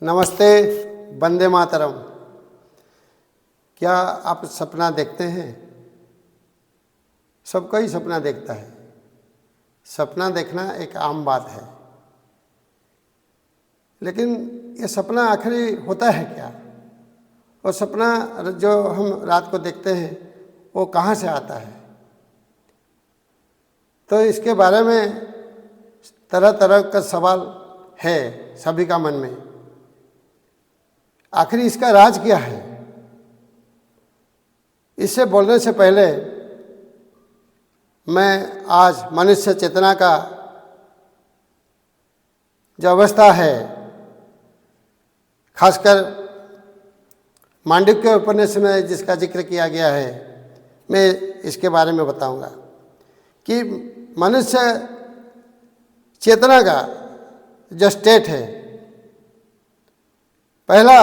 नमस्ते, वंदे मातरम। क्या आप सपना देखते हैं? सबका ही सपना देखता है। सपना देखना एक आम बात है, लेकिन ये सपना आखिरी होता है क्या? और सपना जो हम रात को देखते हैं वो कहाँ से आता है? तो इसके बारे में तरह तरह का सवाल है सभी का मन में। आखिर इसका राज क्या है? इससे बोलने से पहले मैं आज मनुष्य चेतना का जो अवस्था है, खासकर मांडुक्य उपनिषद में जिसका जिक्र किया गया है, मैं इसके बारे में बताऊंगा कि मनुष्य चेतना का जो स्टेट है, पहला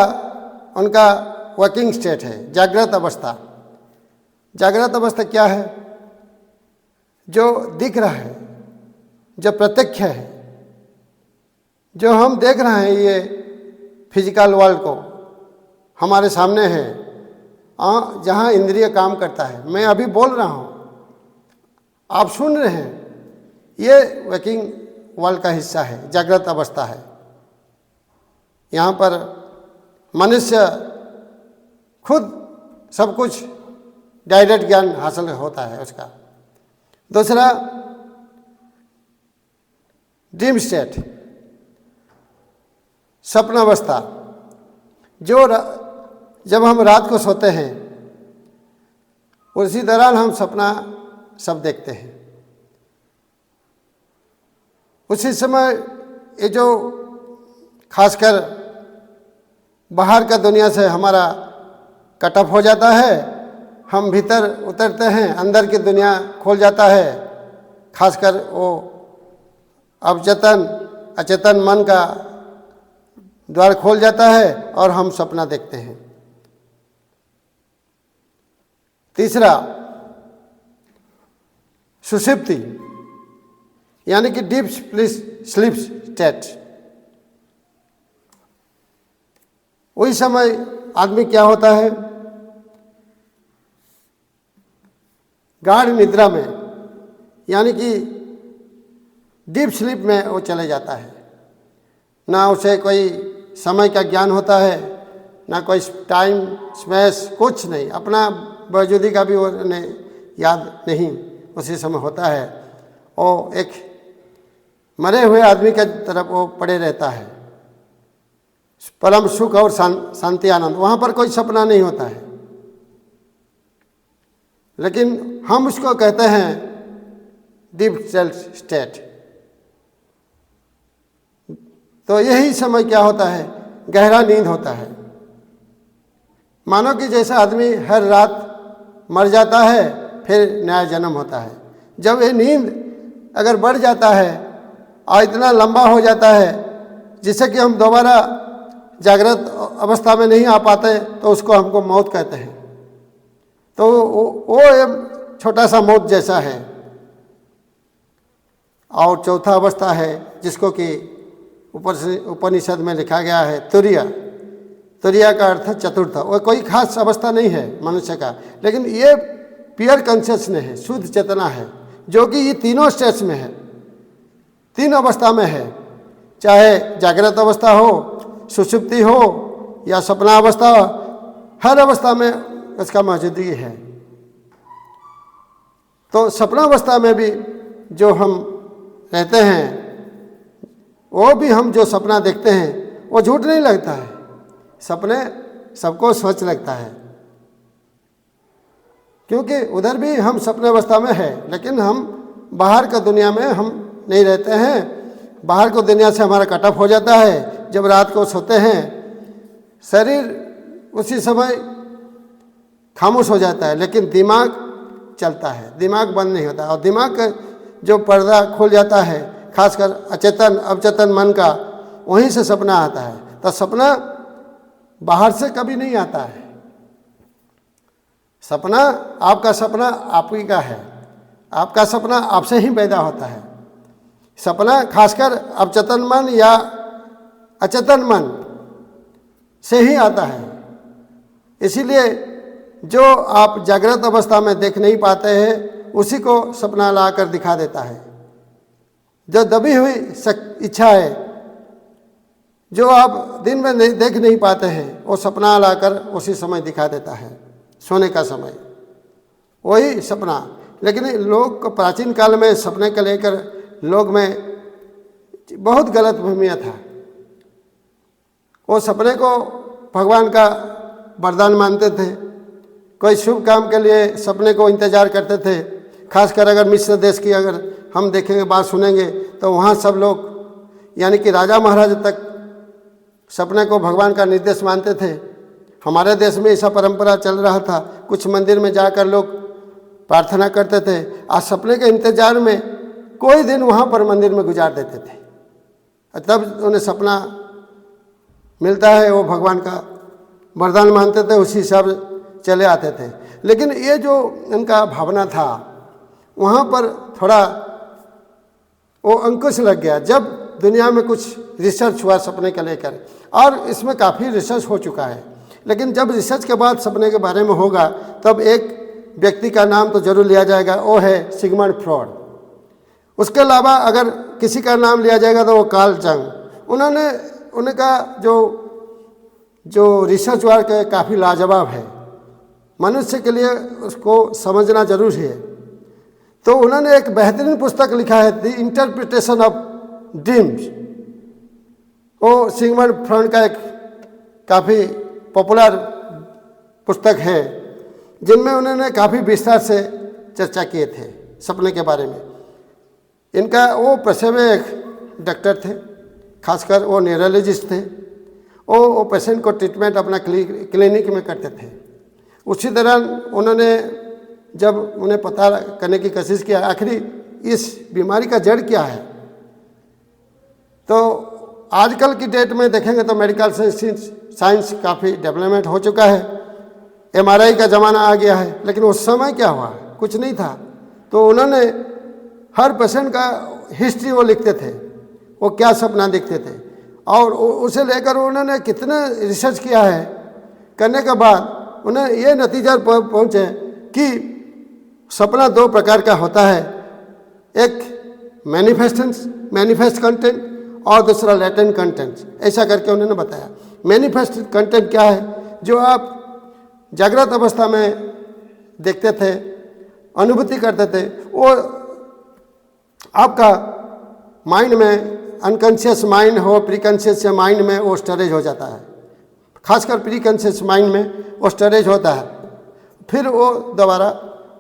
उनका वर्किंग स्टेट है जागृत अवस्था। जागृत अवस्था क्या है? जो दिख रहा है, जो प्रत्यक्ष है, जो हम देख रहे हैं, ये फिजिकल वर्ल्ड को हमारे सामने है, जहाँ इंद्रिय काम करता है। मैं अभी बोल रहा हूँ, आप सुन रहे हैं, ये वर्किंग वर्ल्ड का हिस्सा है, जागृत अवस्था है। यहाँ पर मनुष्य खुद सब कुछ डायरेक्ट ज्ञान हासिल होता है उसका। दूसरा ड्रीम स्टेट, स्वप्न अवस्था, जो जब हम रात को सोते हैं उसी दौरान हम सपना सब देखते हैं। उसी समय ये जो खासकर बाहर का दुनिया से हमारा कट ऑफ हो जाता है, हम भीतर उतरते हैं, अंदर की दुनिया खोल जाता है। खासकर वो अवचेतन अचेतन मन का द्वार खोल जाता है और हम सपना देखते हैं। तीसरा सुषुप्ति, यानी कि डीप स्लीप स्टेट। वही समय आदमी क्या होता है, गाढ़ निद्रा में, यानी कि डीप स्लीप में वो चले जाता है। ना उसे कोई समय का ज्ञान होता है, ना कोई टाइम स्पेस, कुछ नहीं, अपना वजूदी का भी उन्हें याद नहीं उसी समय होता है। वो एक मरे हुए आदमी के तरफ वो पड़े रहता है, परम सुख और शांति आनंद। वहाँ पर कोई सपना नहीं होता है, लेकिन हम उसको कहते हैं डीप स्टेट। तो यही समय क्या होता है, गहरा नींद होता है। मानो कि जैसा आदमी हर रात मर जाता है, फिर नया जन्म होता है। जब ये नींद अगर बढ़ जाता है और इतना लंबा हो जाता है जिससे कि हम दोबारा जागृत अवस्था में नहीं आ पाते, तो उसको हमको मौत कहते हैं। तो वो एक छोटा सा मौत जैसा है। और चौथा अवस्था है जिसको कि उपनिषद में लिखा गया है तुरिया। तुरिया का अर्थ चतुर्थ। वो कोई खास अवस्था नहीं है मनुष्य का, लेकिन ये प्योर कॉन्शियसनेस है, शुद्ध चेतना है, जो कि ये तीनों स्टेट्स में है, तीन अवस्था में है। चाहे जागृत अवस्था हो, सुषुप्ति हो या सपना अवस्था हो, हर अवस्था में उसका मौजूदगी है। तो सपना अवस्था में भी जो हम रहते हैं, वो भी हम जो सपना देखते हैं वो झूठ नहीं लगता है। सपने सबको सच लगता है, क्योंकि उधर भी हम सपने अवस्था में है, लेकिन हम बाहर का दुनिया में हम नहीं रहते हैं। बाहर को दुनिया से हमारा कट ऑफ हो जाता है। जब रात को सोते हैं, शरीर उसी समय खामोश हो जाता है, लेकिन दिमाग चलता है, दिमाग बंद नहीं होता। और दिमाग का जो पर्दा खुल जाता है, खासकर अचेतन अवचेतन मन का, वहीं से सपना आता है। तो सपना बाहर से कभी नहीं आता है। सपना, आपका सपना आप ही का है, आपका सपना आपसे ही पैदा होता है। सपना खासकर अवचेतन मन या अचेतन मन से ही आता है। इसीलिए जो आप जागृत अवस्था में देख नहीं पाते हैं उसी को सपना लाकर दिखा देता है। जो दबी हुई इच्छा है जो आप दिन में देख नहीं पाते हैं वो सपना लाकर उसी समय दिखा देता है, सोने का समय वही सपना। लेकिन लोग को प्राचीन काल में सपने को लेकर लोग में बहुत गलत भूमिया था। वो सपने को भगवान का वरदान मानते थे। कोई शुभ काम के लिए सपने को इंतजार करते थे। खासकर अगर मिस्र देश की अगर हम देखेंगे, बात सुनेंगे तो वहाँ सब लोग यानी कि राजा महाराज तक सपने को भगवान का निर्देश मानते थे। हमारे देश में ऐसा परंपरा चल रहा था। कुछ मंदिर में जाकर लोग प्रार्थना करते थे। आज सपने के इंतजार में कोई दिन वहाँ पर मंदिर में गुजार देते थे, तब उन्हें सपना मिलता है, वो भगवान का वरदान मानते थे, उसी हिसाब चले आते थे। लेकिन ये जो इनका भावना था वहाँ पर थोड़ा वो अंकुश लग गया जब दुनिया में कुछ रिसर्च हुआ सपने को लेकर, और इसमें काफ़ी रिसर्च हो चुका है। लेकिन जब रिसर्च के बाद सपने के बारे में होगा तब एक व्यक्ति का नाम तो जरूर लिया जाएगा, वो है सिगमंड फ्रॉइड। उसके अलावा अगर किसी का नाम लिया जाएगा तो वो कार्ल जंग। उनका जो रिसर्च वर्क है काफ़ी लाजवाब है, मनुष्य के लिए उसको समझना जरूरी है। तो उन्होंने एक बेहतरीन पुस्तक लिखा है, द इंटरप्रिटेशन ऑफ ड्रीम्स। वो सिगमंड फ्रॉइड का एक काफ़ी पॉपुलर पुस्तक है जिनमें उन्होंने काफ़ी विस्तार से चर्चा किए थे सपने के बारे में। इनका वो पेशे में एक डॉक्टर थे, खासकर वो न्यूरोलॉजिस्ट थे। वो पेशेंट को ट्रीटमेंट अपना क्लिनिक में करते थे। उसी दौरान उन्होंने जब उन्हें पता करने की कोशिश किया आखिरी इस बीमारी का जड़ क्या है, तो आजकल की डेट में देखेंगे तो मेडिकल साइंस काफ़ी डेवलपमेंट हो चुका है। एमआरआई का ज़माना आ गया है। लेकिन उस समय क्या हुआ, कुछ नहीं था। तो उन्होंने हर पेशेंट का हिस्ट्री वो लिखते थे, वो क्या सपना देखते थे, और उसे लेकर उन्होंने कितना रिसर्च किया है। करने के बाद उन्हें ये नतीजा पहुँचे कि सपना दो प्रकार का होता है, एक मैनिफेस्ट कंटेंट और दूसरा लेटेंट कंटेंट। ऐसा करके उन्होंने बताया। मैनिफेस्ट कंटेंट क्या है, जो आप जागृत अवस्था में देखते थे, अनुभूति करते थे, वो आपका माइंड में, अनकॉन्शियस माइंड हो, प्रीकॉन्शियस माइंड में वो स्टोरेज हो जाता है। खासकर प्रीकॉन्शियस माइंड में वो स्टोरेज होता है, फिर वो दोबारा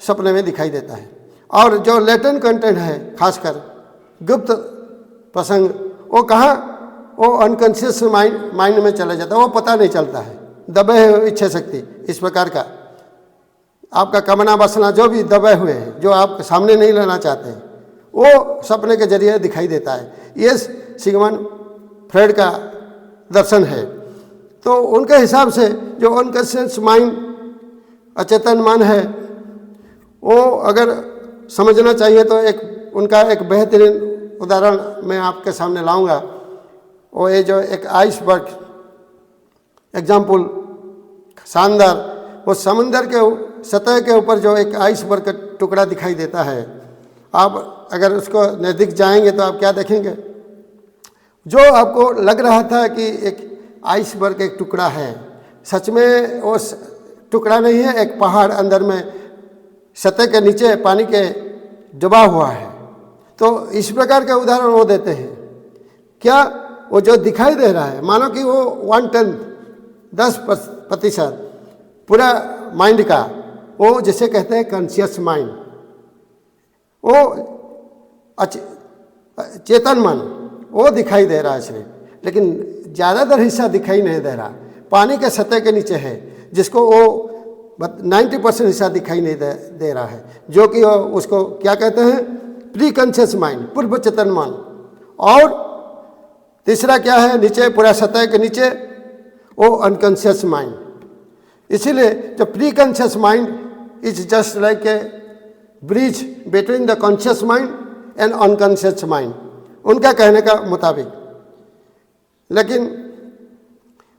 सपने में दिखाई देता है। और जो लेटेंट कंटेंट है, खासकर गुप्त प्रसंग, वो कहाँ, वो अनकॉन्शियस माइंड में चला जाता है, वो पता नहीं चलता है। दबे हुए इच्छा शक्ति इस प्रकार का, आपका कमना बसना जो भी दबे हुए हैं, जो आप सामने नहीं लाना चाहते हैं, वो सपने के जरिए दिखाई देता है। ये सिगमंड फ्रॉइड का दर्शन है। तो उनके हिसाब से जो अनकॉन्शियस माइंड, अचेतन मन है, वो अगर समझना चाहिए तो उनका एक बेहतरीन उदाहरण मैं आपके सामने लाऊंगा। वो ये जो एक आइसबर्ग एग्जाम्पल, शानदार, वो समंदर के सतह के ऊपर जो एक आइसबर्ग का टुकड़ा दिखाई देता है, आप अगर उसको नज़दीक जाएंगे तो आप क्या देखेंगे, जो आपको लग रहा था कि एक आइसबर्ग एक टुकड़ा है, सच में वो टुकड़ा नहीं है, एक पहाड़ अंदर में सतह के नीचे पानी के डूबा हुआ है। तो इस प्रकार के उदाहरण वो देते हैं। क्या वो जो दिखाई दे रहा है, मानो कि वो 10% पूरा माइंड का, वो जिसे कहते हैं कॉन्शियस माइंड, वो चेतन मन, वो दिखाई दे रहा है सिर्फ, लेकिन ज़्यादातर हिस्सा दिखाई नहीं दे रहा, पानी के सतह के नीचे है, जिसको वो 90% हिस्सा दिखाई नहीं दे रहा है, जो कि उसको क्या कहते हैं, प्री कॉन्शियस माइंड, पूर्व चेतन मन। और तीसरा क्या है, नीचे पूरा सतह के नीचे, वो अनकॉन्शियस माइंड। इसीलिए जो pre conscious mind is just like a bridge between the conscious mind and unconscious mind, उनका कहने का मुताबिक। लेकिन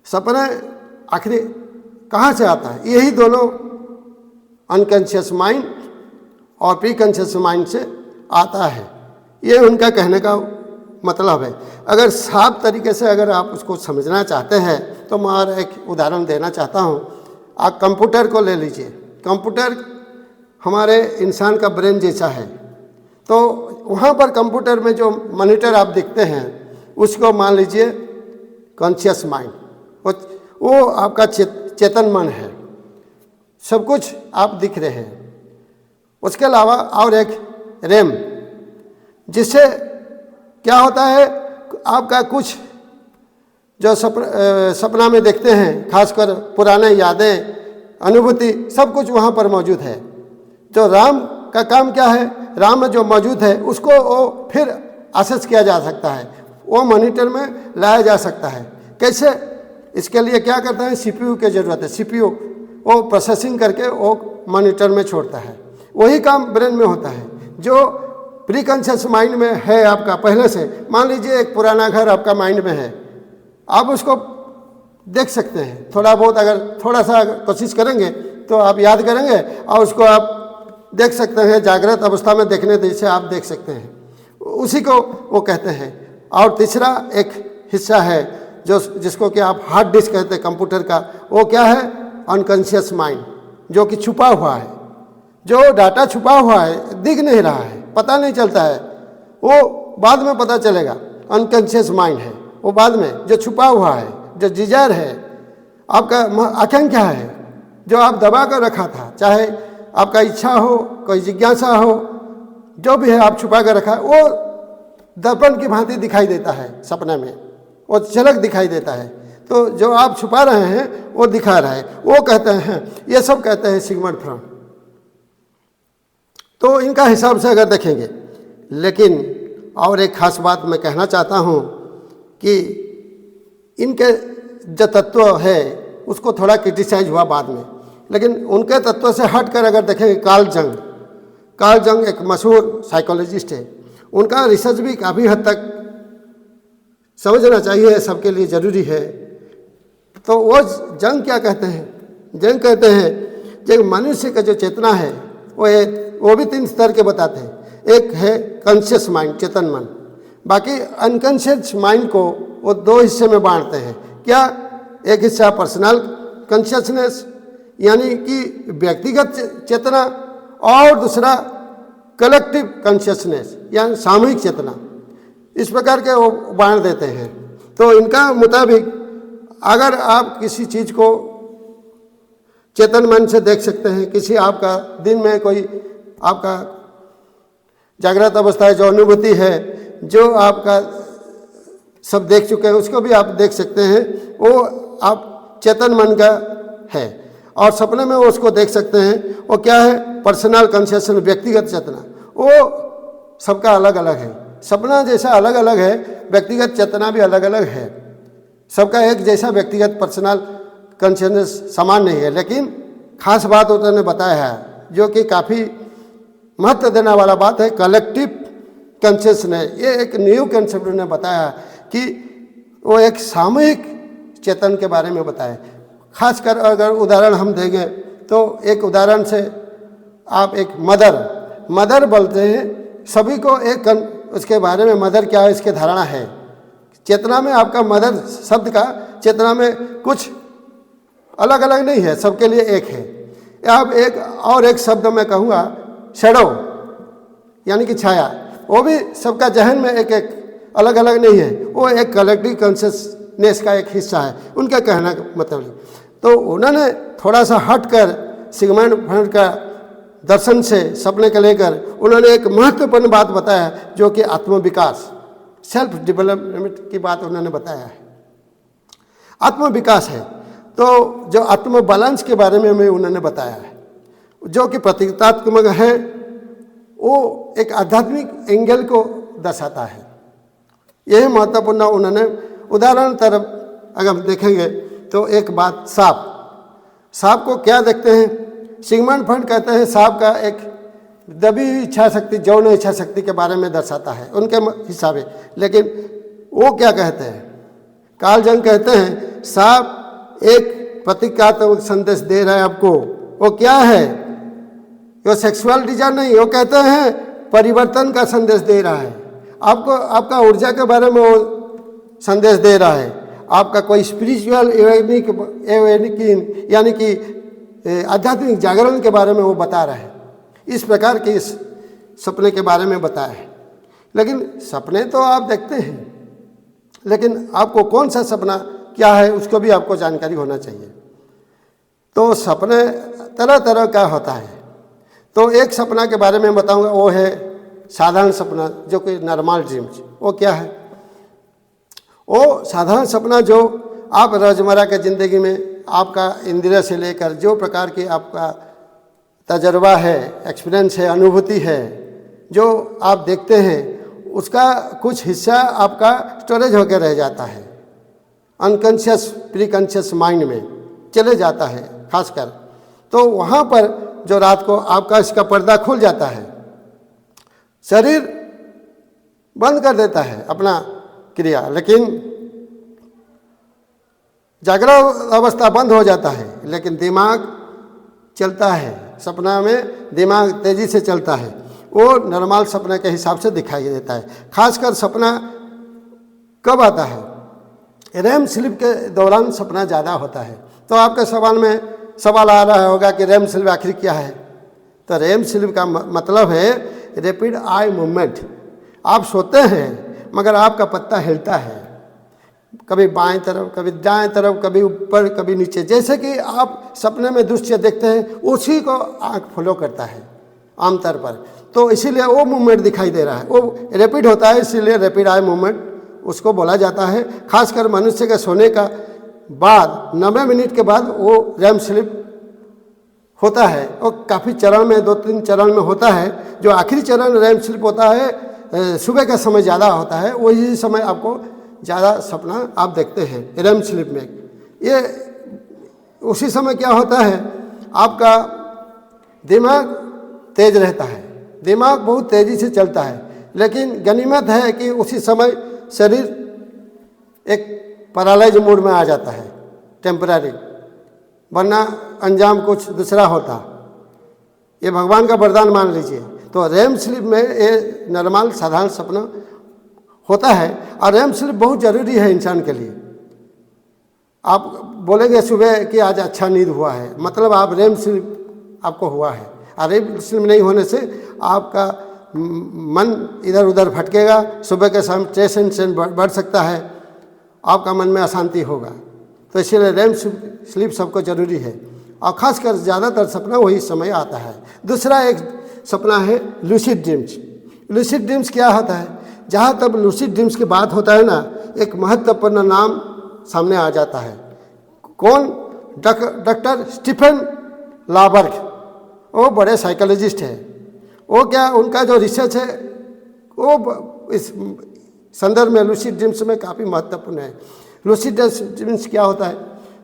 सपने आखिर कहाँ से आता है? यही दोनों अनकॉन्शियस माइंड और प्री कॉन्शियस माइंड से आता है। ये उनका कहने का मतलब है। अगर साफ तरीके से अगर आप उसको समझना चाहते हैं तो मैं और एक उदाहरण देना चाहता हूँ। आप कंप्यूटर को ले लीजिए। कंप्यूटर हमारे इंसान का ब्रेन जैसा है, तो वहाँ पर कंप्यूटर में जो मॉनिटर आप देखते हैं उसको मान लीजिए कॉन्शियस माइंड, वो आपका चेतन मन है, सब कुछ आप दिख रहे हैं। उसके अलावा और एक रैम, जिससे क्या होता है आपका कुछ जो सपना में देखते हैं, खासकर पुराने यादें, अनुभूति, सब कुछ वहाँ पर मौजूद है। जो राम का काम क्या है, राम में जो मौजूद है उसको वो फिर एक्सेस किया जा सकता है, वो मॉनिटर में लाया जा सकता है। कैसे? इसके लिए क्या करता है, सीपीयू की ज़रूरत है। सीपीयू वो प्रोसेसिंग करके वो मॉनिटर में छोड़ता है। वही काम ब्रेन में होता है जो प्री कॉन्शियस माइंड में है आपका पहले से। मान लीजिए एक पुराना घर आपका माइंड में है, आप उसको देख सकते हैं। थोड़ा बहुत अगर थोड़ा सा कोशिश करेंगे तो आप याद करेंगे और उसको आप देख सकते हैं। जागृत अवस्था में देखने जैसे आप देख सकते हैं, उसी को वो कहते हैं। और तीसरा एक हिस्सा है जो जिसको कि आप हार्ड डिस्क कहते हैं कंप्यूटर का, वो क्या है, अनकॉन्शियस माइंड, जो कि छुपा हुआ है। जो डाटा छुपा हुआ है, दिख नहीं रहा है, पता नहीं चलता है, वो बाद में पता चलेगा। अनकॉन्शियस माइंड है वो बाद में, जो छुपा हुआ है, जो डिजायर है, आपका आकांक्षा है, जो आप दबा कर रखा था, चाहे आपका इच्छा हो, कोई जिज्ञासा हो, जो भी है आप छुपा कर रखा है, वो दर्पण की भांति दिखाई देता है सपने में, वो झलक दिखाई देता है। तो जो आप छुपा रहे हैं वो दिखा रहा है, वो कहते हैं, ये सब कहते हैं सिगमंड फ्रॉइड। तो इनका हिसाब से अगर देखेंगे, लेकिन और एक खास बात मैं कहना चाहता हूँ कि इनके जो तत्व है उसको थोड़ा क्रिटिसाइज हुआ बाद में, लेकिन उनके तत्व से हट कर अगर देखेंगे, कार्ल जंग एक मशहूर साइकोलॉजिस्ट है, उनका रिसर्च भी काफ़ी हद तक समझना चाहिए, सबके लिए ज़रूरी है। तो वो जंग क्या कहते हैं, जंग कहते हैं कि मनुष्य का जो चेतना है वो भी 3 स्तर के बताते हैं। एक है कॉन्शियस माइंड, चेतन मन, बाकी अनकॉन्शियस माइंड को वो 2 हिस्से में बांटते हैं। क्या? एक हिस्सा पर्सनल कॉन्शियसनेस यानी कि व्यक्तिगत चेतना, और दूसरा कलेक्टिव कॉन्शियसनेस यानी सामूहिक चेतना। इस प्रकार के वो बांट देते हैं। तो इनका मुताबिक अगर आप किसी चीज़ को चेतन मन से देख सकते हैं, किसी आपका दिन में कोई आपका जागृत अवस्था है, जो अनुभूति है, जो आपका सब देख चुके हैं, उसको भी आप देख सकते हैं, वो आप चेतन मन का है। और सपने में वो उसको देख सकते हैं, वो क्या है, पर्सनल कॉन्शियसनेस, व्यक्तिगत चेतना। वो सबका अलग अलग है। सपना जैसा अलग अलग है, व्यक्तिगत चेतना भी अलग अलग है। सबका एक जैसा व्यक्तिगत पर्सनल कॉन्शियसनेस समान नहीं है। लेकिन खास बात उन्होंने बताया है, जो कि काफ़ी महत्व देने वाला बात है, कलेक्टिव कॉन्शियसनेस। ये एक न्यू कंसेप्ट उन्होंने बताया कि वो एक सामूहिक चेतन के बारे में बताया। खासकर अगर उदाहरण हम देंगे तो एक उदाहरण से आप एक मदर बोलते हैं, सभी को एक उसके बारे में मदर क्या है इसकी धारणा है। चेतना में आपका मदर शब्द का चेतना में कुछ अलग अलग नहीं है, सबके लिए एक है। अब एक और एक शब्द मैं कहूँगा, शैडो यानी कि छाया, वो भी सबका जहन में एक एक अलग अलग नहीं है, वो एक कलेक्टिव कॉन्शियसनेस का एक हिस्सा है, उनका कहना का मतलब। तो उन्होंने थोड़ा सा हट कर सिगमंड फ्रॉइड का दर्शन से, सपने को लेकर उन्होंने एक महत्वपूर्ण बात बताया, जो कि आत्मविकास, सेल्फ डेवलपमेंट की बात उन्होंने बताया है। आत्मविकास है तो जो आत्म बैलेंस के बारे में हमें उन्होंने बताया है, जो कि प्रतीकात्मक है, वो एक आध्यात्मिक एंगल को दर्शाता है। यही महत्वपूर्ण उन्होंने उदाहरण तरफ अगर हम देखेंगे तो एक बात, सांप को क्या देखते हैं, सिगमंड फ्रॉइड कहते हैं सांप का एक दबी हुई इच्छा शक्ति, यौन इच्छा शक्ति के बारे में दर्शाता है उनके हिसाब से। लेकिन वो क्या कहते हैं, कार्ल जंग कहते हैं सांप एक प्रतीकात्मक संदेश दे रहा है आपको। वो क्या है? वो सेक्सुअल डिजायर नहीं, वो कहते हैं परिवर्तन का संदेश दे रहा है आपको। आपका ऊर्जा के बारे में वो संदेश दे रहा है। आपका कोई स्पिरिचुअल यानी कि आध्यात्मिक जागरण के बारे में वो बता रहा है। इस प्रकार के इस सपने के बारे में बताया है। लेकिन सपने तो आप देखते हैं, लेकिन आपको कौन सा सपना क्या है उसको भी आपको जानकारी होना चाहिए। तो सपने तरह तरह का होता है। तो एक सपना के बारे में बताऊंगा, वो है साधारण सपना, जो कि नॉर्मल ड्रीम्स। वो क्या है? वो साधारण सपना जो आप रोजमर्रा के ज़िंदगी में आपका इंद्रिय से लेकर जो प्रकार की आपका तजर्बा है, एक्सपीरियंस है, अनुभूति है, जो आप देखते हैं, उसका कुछ हिस्सा आपका स्टोरेज होकर रह जाता है, अनकॉन्शियस प्री कॉन्शियस माइंड में चले जाता है खासकर। तो वहाँ पर जो रात को आपका इसका पर्दा खुल जाता है, शरीर बंद कर देता है अपना क्रिया, लेकिन जागृत अवस्था बंद हो जाता है, लेकिन दिमाग चलता है। सपना में दिमाग तेजी से चलता है। वो नॉर्मल सपने के हिसाब से दिखाई देता है। खासकर सपना कब आता है? रेम स्लीप के दौरान सपना ज़्यादा होता है। तो आपके सवाल आ रहा होगा कि रेम स्लीप आखिर क्या है? तो रेम स्लीप का मतलब है रैपिड आई मूवमेंट। आप सोते हैं मगर आपका पत्ता हिलता है, कभी बाएं तरफ, कभी दाएं तरफ, कभी ऊपर, कभी नीचे। जैसे कि आप सपने में दृश्य देखते हैं, उसी को आँख फॉलो करता है आमतौर पर। तो इसीलिए वो मूवमेंट दिखाई दे रहा है, वो रैपिड होता है, इसीलिए रैपिड आई मूवमेंट उसको बोला जाता है। खासकर मनुष्य के सोने का बाद 90 मिनट के बाद वो रेम स्लीप होता है। वो काफ़ी चरण में, 2-3 चरण में होता है। जो आखिरी चरण रेम स्लीप होता है, सुबह का समय ज़्यादा होता है, वही समय आपको ज़्यादा सपना आप देखते हैं रेम स्लीप में। ये उसी समय क्या होता है, आपका दिमाग तेज रहता है, दिमाग बहुत तेज़ी से चलता है। लेकिन गनीमत है कि उसी समय शरीर एक पैरालाइज मोड में आ जाता है टेम्पररी, वरना अंजाम कुछ दूसरा होता। ये भगवान का वरदान मान लीजिए। तो रेम स्लीप में ये नॉर्मल साधारण सपना होता है। और रेम स्लीप बहुत ज़रूरी है इंसान के लिए। आप बोलेंगे सुबह कि आज अच्छा नींद हुआ है, मतलब आप रेम स्लीप आपको हुआ है। और रेम स्लीप नहीं होने से आपका मन इधर उधर भटकेगा, सुबह के समय टेंशन बढ़ सकता है, आपका मन में अशांति होगा। तो इसीलिए रेम स्लीप सबको ज़रूरी है। और ख़ासकर ज़्यादातर सपना वही समय आता है। दूसरा एक सपना है लूसिड ड्रीम्स। लूसिड ड्रीम्स क्या होता है? जहाँ तक लूसिड ड्रीम्स की बात होता है ना, एक महत्वपूर्ण नाम सामने आ जाता है। कौन? Doctor Stephen LaBerge. वो बड़े साइकोलॉजिस्ट हैं। वो क्या, उनका जो रिसर्च है वो इस संदर्भ में लूसिड ड्रीम्स में काफ़ी महत्वपूर्ण है। लूसिड ड्रीम्स क्या होता है?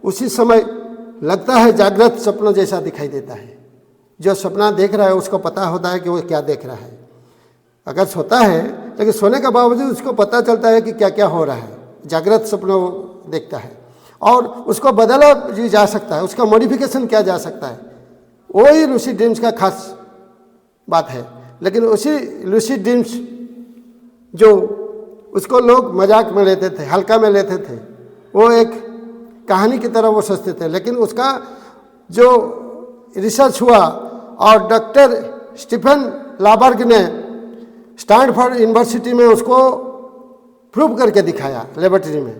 उसी समय लगता है जागृत सपना जैसा दिखाई देता है। जो सपना देख रहा है उसको पता होता है कि वो क्या देख रहा है। अगर सोता है, लेकिन सोने के बावजूद उसको पता चलता है कि क्या क्या हो रहा है। जागृत सपना वो देखता है और उसको बदला भी जा सकता है, उसका मॉडिफिकेशन किया जा सकता है। वही लूसिड ड्रीम्स का खास बात है। लेकिन उसी लूसिड ड्रीम्स जो उसको लोग मजाक में लेते थे, हल्का में लेते थे, वो एक कहानी की तरह वो सोचते थे। लेकिन उसका जो रिसर्च हुआ और डॉक्टर स्टीफन लाबर्ग ने स्टैनफोर्ड यूनिवर्सिटी में उसको प्रूव करके दिखाया लेबोरेटरी में,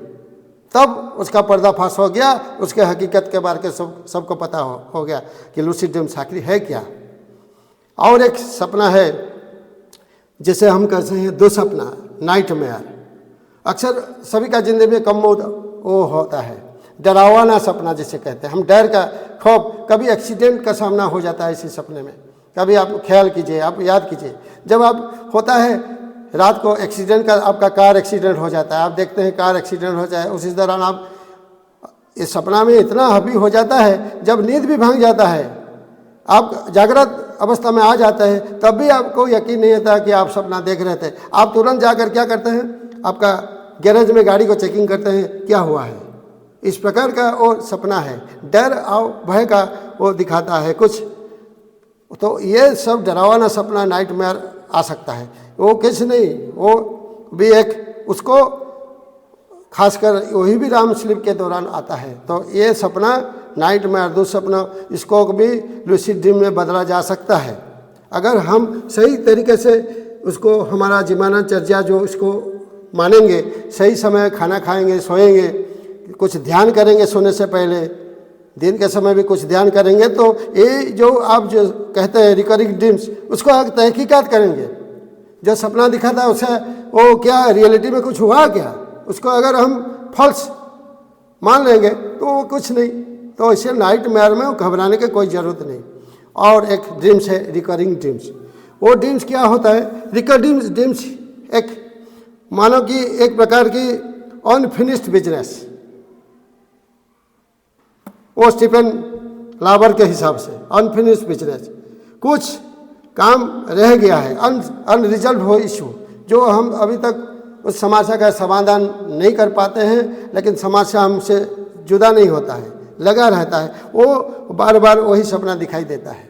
तब उसका पर्दाफाश हो गया। उसके हकीकत के बारे में सबको पता हो गया कि लूसिड ड्रीम्स आखिर है क्या। और एक सपना है जिसे हम कहते हैं दुःसपना, नाइटमेयर। अक्सर सभी का जिंदगी में कम वो होता है, डरावना सपना जिसे कहते हैं। हम डर का खौफ, कभी एक्सीडेंट का सामना हो जाता है इसी सपने में। कभी आप ख्याल कीजिए, आप याद कीजिए, जब आप होता है रात को एक्सीडेंट का, आपका कार एक्सीडेंट हो जाता है, आप देखते हैं कार एक्सीडेंट हो जाए, उसी दौरान आप इस सपना में इतना हावी हो जाता है, जब नींद भी भांग जाता है, आप जागृत अवस्था में आ जाते हैं, तब भी आपको यकीन नहीं होता कि आप सपना देख रहे थे। आप तुरंत जाकर क्या करते हैं, आपका गैरेज में गाड़ी को चेकिंग करते हैं, क्या हुआ है, इस प्रकार का वो सपना है। डर और भय का वो दिखाता है कुछ। तो ये सब डरावना सपना नाइटमेयर आ सकता है। वो किस नहीं, वो भी एक उसको खासकर वही भी राम स्लीप के दौरान आता है। तो ये सपना नाइटमेयर, दुःस्वप्न, इसको भी लूसिड ड्रीम में बदला जा सकता है अगर हम सही तरीके से उसको हमारा जीवनचर्या जो इसको मानेंगे, सही समय खाना खाएंगे, सोएंगे, कुछ ध्यान करेंगे सोने से पहले, दिन के समय भी कुछ ध्यान करेंगे, तो ये जो आप जो कहते हैं रिकरिंग ड्रीम्स, उसको आप तहकीकात करेंगे। जो सपना दिखा था उसे वो क्या रियलिटी में कुछ हुआ क्या, उसको अगर हम फॉल्स मान लेंगे तो वो कुछ नहीं। तो इसे नाइटमेयर में घबराने की कोई ज़रूरत नहीं। और एक ड्रीम्स है रिकरिंग ड्रीम्स। वो ड्रीम्स क्या होता है? रिकरिंग ड्रीम्स एक मानो कि एक प्रकार की अनफिनिश्ड बिजनेस, वो स्टीफन लाबर के हिसाब से अनफिनिश्ड बिजनेस, कुछ काम रह गया है, अनरिजल्व हो इशू, जो हम अभी तक उस समस्या का समाधान नहीं कर पाते हैं, लेकिन समस्या हमसे जुदा नहीं होता है, लगा रहता है, वो बार बार वही सपना दिखाई देता है,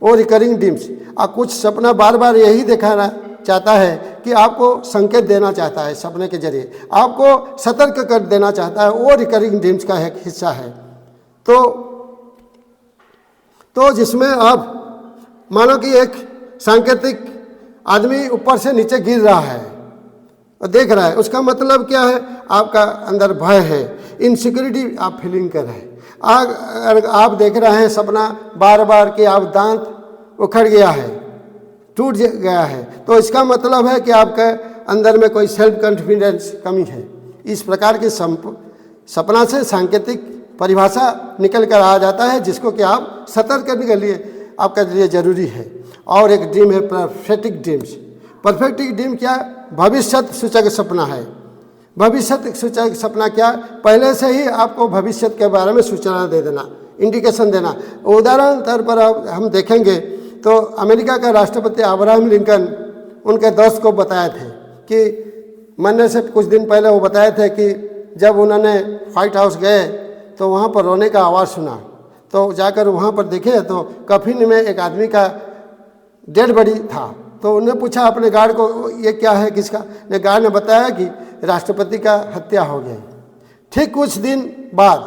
वो रिकरिंग ड्रीम्स। और कुछ सपना बार बार यही दिखाना चाहता है कि आपको संकेत देना चाहता है, सपने के जरिए आपको सतर्क कर देना चाहता है, वो रिकरिंग ड्रीम्स का एक हिस्सा है। तो जिसमें आप मानो कि एक सांकेतिक आदमी ऊपर से नीचे गिर रहा है और देख रहा है, उसका मतलब क्या है? आपका अंदर भय है, इनसिक्योरिटी आप फीलिंग कर रहे हैं। अगर आप देख रहे हैं सपना बार बार कि आप दांत उखड़ गया है, टूट गया है, तो इसका मतलब है कि आपके अंदर में कोई सेल्फ कॉन्फिडेंस कमी है। इस प्रकार के सपना से सांकेतिक परिभाषा निकल कर आ जाता है, जिसको कि आप सतर्क करने के लिए आपके लिए जरूरी है। और एक ड्रीम है प्रोफेटिक ड्रीम्स। परफेक्टिक ड्रीम क्या? भविष्य सूचक सपना है। भविष्य सूचक सपना क्या? पहले से ही आपको भविष्य के बारे में सूचना दे देना, इंडिकेशन देना। उदाहरण तौर पर हम देखेंगे तो अमेरिका का राष्ट्रपति अब्राहम लिंकन उनके दोस्त को बताए थे कि मरने से कुछ दिन पहले वो बताए थे कि जब उन्होंने व्हाइट हाउस गए तो वहाँ पर रोने का आवाज़ सुना, तो जाकर वहाँ पर देखे तो कफिन में एक आदमी का डेड बॉडी था। तो उन्होंने पूछा अपने गार्ड को, ये क्या है, किसका? ने गार्ड ने बताया कि राष्ट्रपति का हत्या हो गई। ठीक कुछ दिन बाद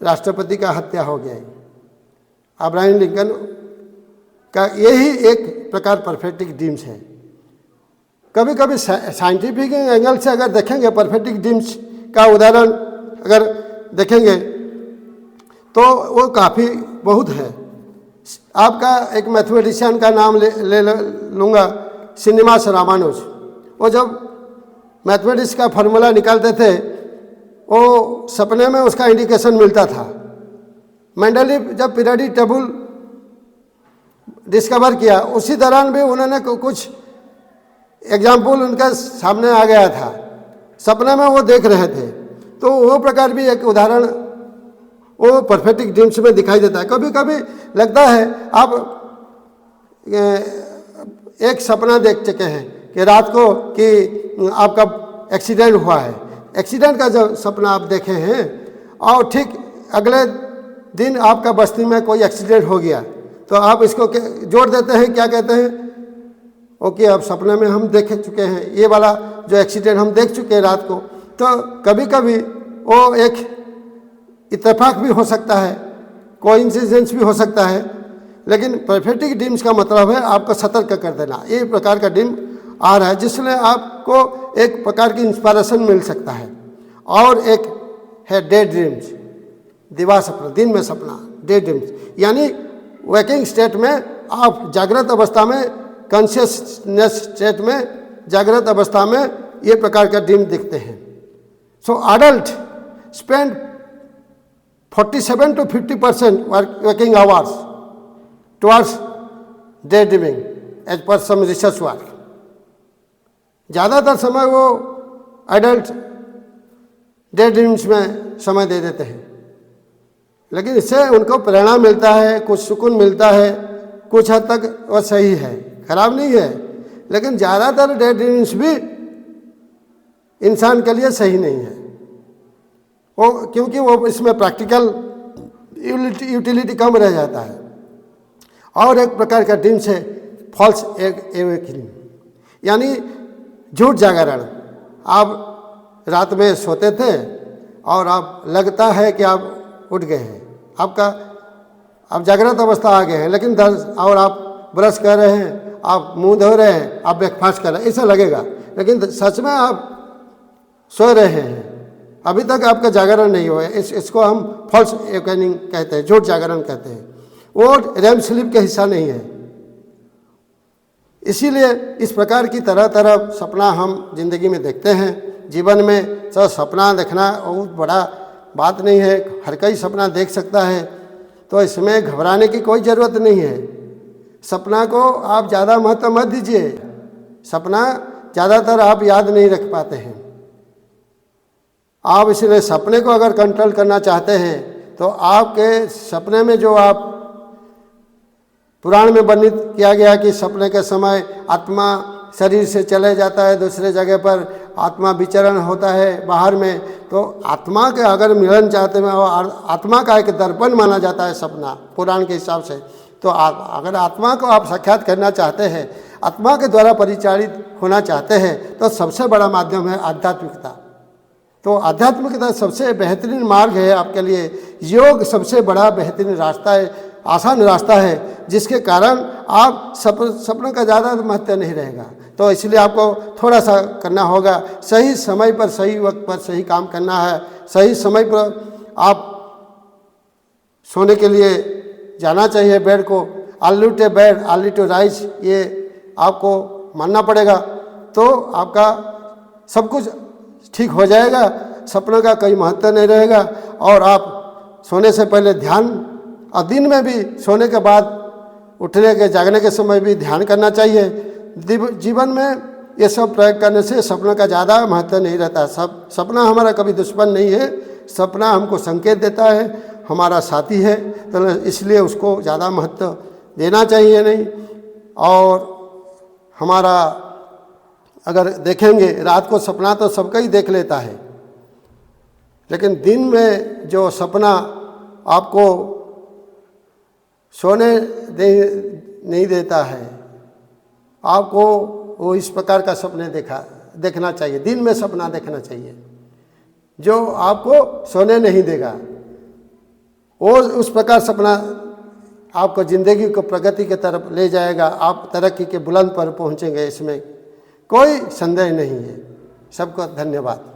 राष्ट्रपति का हत्या हो गया। अब्राहम लिंकन का यही एक प्रकार परफेक्टिक ड्रीम्स है। कभी कभी साइंटिफिक एंगल से अगर देखेंगे परफेक्टिक ड्रीम्स का उदाहरण अगर देखेंगे तो वो काफ़ी बहुत है। आपका एक मैथमेटिशियन का नाम ले लूँगा, श्रीनिवास रामानुज। वो जब मैथमेटिक्स का फार्मूला निकालते थे, वो सपने में उसका इंडिकेशन मिलता था। मेंडलीव जब पीरियोडिक टेबल डिस्कवर किया, उसी दौरान भी उन्होंने कुछ एग्जाम्पल उनके सामने आ गया था, सपने में वो देख रहे थे। तो वो प्रकार भी एक उदाहरण वो परफेक्टिक ड्रीम्स में दिखाई देता है। कभी कभी लगता है आप एक सपना देख चुके हैं कि रात को कि आपका एक्सीडेंट हुआ है, एक्सीडेंट का जब सपना आप देखे हैं और ठीक अगले दिन आपका बस्ती में कोई एक्सीडेंट हो गया, तो आप इसको जोड़ देते हैं, क्या कहते हैं? ओके, अब सपने में हम देख चुके हैं ये वाला जो एक्सीडेंट हम देख चुके हैं रात को। तो कभी कभी वो एक इत्तेफाक भी हो सकता है, कोइंसिडेंस भी हो सकता है, लेकिन परफेक्टिक ड्रीम्स का मतलब है आपको सतर्क कर देना। ये प्रकार का ड्रीम आ रहा है जिसमें आपको एक प्रकार की इंस्पिरेशन मिल सकता है। और एक है डे ड्रीम्स, दिवा सपना, दिन में सपना, डे ड्रीम्स, यानी वेकिंग स्टेट में आप जागृत अवस्था में, कॉन्शियसनेस स्टेट में, जागृत अवस्था में ये प्रकार का ड्रीम दिखते हैं। सो adult spend 47 to 50% working hours towards daydreaming as per some research work। ज़्यादातर समय वो एडल्ट डे ड्रीम्स में समय दे देते हैं, लेकिन इससे उनको प्रेरणा मिलता है, कुछ सुकून मिलता है, कुछ हद तक वो सही है, खराब नहीं है। लेकिन ज़्यादातर डे ड्रीम्स भी इंसान के लिए सही नहीं है। वो क्योंकि वो इसमें प्रैक्टिकल यूटिलिटी कम रह जाता है। और एक प्रकार का ड्रीम्स है फॉल्स एवेकनिंग, यानी झूठ जागरण। आप रात में सोते थे और आप लगता है कि आप उठ गए हैं, आप जागृत अवस्था आ गए हैं, लेकिन और आप ब्रश कर रहे हैं, आप मुंह धो रहे हैं, आप ब्रेकफास्ट कर रहे हैं, ऐसा लगेगा, लेकिन सच में आप सो रहे हैं, अभी तक आपका जागरण नहीं हुआ है। इसको हम फॉल्स एवेकनिंग कहते हैं, झूठ जागरण कहते हैं। वो रेम स्लीप का हिस्सा नहीं है। इसीलिए इस प्रकार की तरह तरह सपना हम जिंदगी में देखते हैं। जीवन में तो सपना देखना बहुत बड़ा बात नहीं है, हर कोई सपना देख सकता है, तो इसमें घबराने की कोई ज़रूरत नहीं है। सपना को आप ज़्यादा महत्व मत दीजिए। सपना ज़्यादातर आप याद नहीं रख पाते हैं। आप इसलिए सपने को अगर कंट्रोल करना चाहते हैं तो आपके सपने में जो आप पुराण में वर्णित किया गया कि सपने के समय आत्मा शरीर से चले जाता है दूसरे जगह पर, आत्मा विचरण होता है बाहर में, तो आत्मा के अगर मिलन चाहते हैं और आत्मा का एक दर्पण माना जाता है सपना पुराण के हिसाब से। तो अगर आत्मा को आप साक्षात करना चाहते हैं, आत्मा के द्वारा परिचालित होना चाहते हैं, तो सबसे बड़ा माध्यम है आध्यात्मिकता। तो आध्यात्मिकता सबसे बेहतरीन मार्ग है आपके लिए। योग सबसे बड़ा बेहतरीन रास्ता है, आसान रास्ता है, जिसके कारण आप सपनों का ज़्यादा महत्व नहीं रहेगा। तो इसलिए आपको थोड़ा सा करना होगा, सही समय पर सही वक्त पर सही काम करना है। सही समय पर आप सोने के लिए जाना चाहिए बेड को। Early to bed early to rise, ये आपको मानना पड़ेगा, तो आपका सब कुछ ठीक हो जाएगा, सपनों का कोई महत्व नहीं रहेगा। और आप सोने से पहले ध्यान, और दिन में भी सोने के बाद उठने के जागने के समय भी ध्यान करना चाहिए। जीवन में ये सब प्रयोग करने से सपनों का ज़्यादा महत्व नहीं रहता। सपना हमारा कभी दुश्मन नहीं है, सपना हमको संकेत देता है, हमारा साथी है, तो इसलिए उसको ज़्यादा महत्व देना चाहिए नहीं। और हमारा अगर देखेंगे रात को सपना तो सबका ही देख लेता है, लेकिन दिन में जो सपना आपको सोने नहीं देता है, आपको वो इस प्रकार का सपने देखना चाहिए। दिन में सपना देखना चाहिए जो आपको सोने नहीं देगा। वो उस प्रकार सपना आपको ज़िंदगी को प्रगति की तरफ ले जाएगा, आप तरक्की के बुलंद पर पहुंचेंगे, इसमें कोई संदेह नहीं है। सबको धन्यवाद।